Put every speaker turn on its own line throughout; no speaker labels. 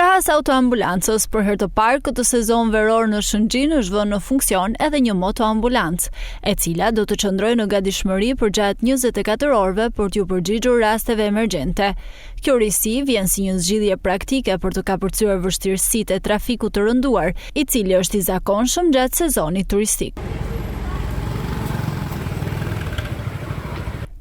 Krahas autoambulancës, për herë të parë këtë sezon veror në Shëngjin është vënë në funksion edhe një motoambulancë, e cila do të qëndrojë në gatishmëri përgjatë 24 orëve për t'ju përgjigjur rasteve emergjente. Kjo risi vjen si një zgjidhje praktike për të kapërcyer vështirësitë e trafikut të rënduar, i cili është i zakonshëm gjatë sezonit turistik.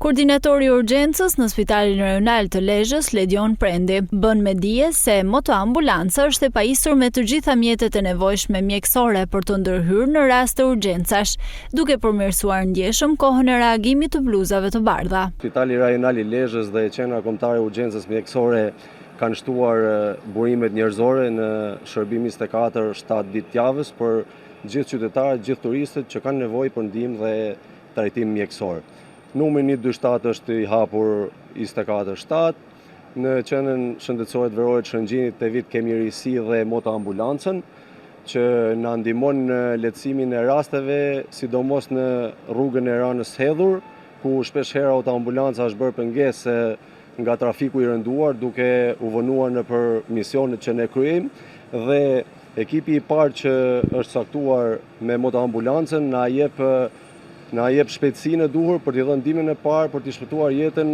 Koordinatori i urgjencës në Spitalin Rajonal të Lezhës, Ledion Prendi, bën me dije se motoambulanca është e pajisur me të gjitha mjetet e nevojshme mjekësore për të ndërhyrë në rast të urgjencash, duke përmirësuar ndjeshëm kohën e reagimit të bluzave të bardha.
Spitali Rajonal i Lezhës dhe qendra kombëtare e urgjencës mjekësore kanë shtuar burimet njerëzore në shërbim 24/7 ditë javës për gjithë qytetarët, gjithë turistët që kanë nevojë për ndihmë dhe trajtim mjekësor. Numri 127 është i hapur 24/7. Në qendrën shëndetësore të verore të Shëngjinit të vit kemi risi dhe motoambulancën që na ndihmon në lehtësimin e rasteve, sidomos në rrugën e Ranës Hedhur, ku shpesh herë autoambulanca është bërë pengesë nga trafiku i rënduar, duke u vënuar në për misionet që ne kryejmë, dhe ekipi i parë që është caktuar me motoambulancën na jep shpejtësinë e duhur për t'i dhënë ndihmën e parë, për t'i shpëtuar jetën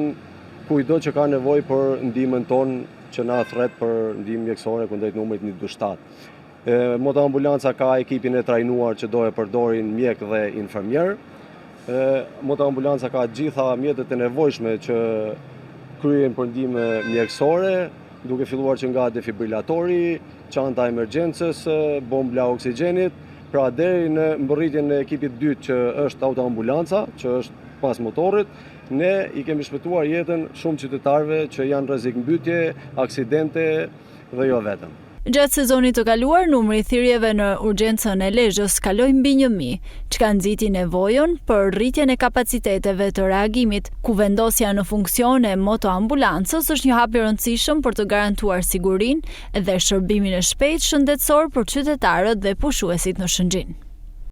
kujdo që ka nevojë për ndihmën tonë që na thret për ndihmë mjekësore kundrejt numrit 127. Motoambulanca ka ekipin e trajnuar që do e përdorin mjek dhe infermier. Motoambulanca ka gjitha mjetet e nevojshme që kryen për ndihmë mjekësore, duke filluar që nga defibrilatori, çanta e emergjencës, bombla oksigjenit, pra deri në mbërritjen e ekipit dytë që është autoambulanca, që është pas motorit, ne i kemi shpëtuar jetën shumë qytetarëve që janë rrezik mbytje, aksidente dhe jo vetëm.
Gjatë sezonit të kaluar, numri i thirrjeve në urgjencën e Lezhës kaloi mbi 1000, çka nxiti nevojën për rritjen e kapaciteteve të reagimit, ku vendosja në funksion e motoambulancës është një hap i rëndësishëm për të garantuar sigurinë dhe shërbimin e shpejtë shëndetësor për qytetarët dhe pushuesit në Shëngjin.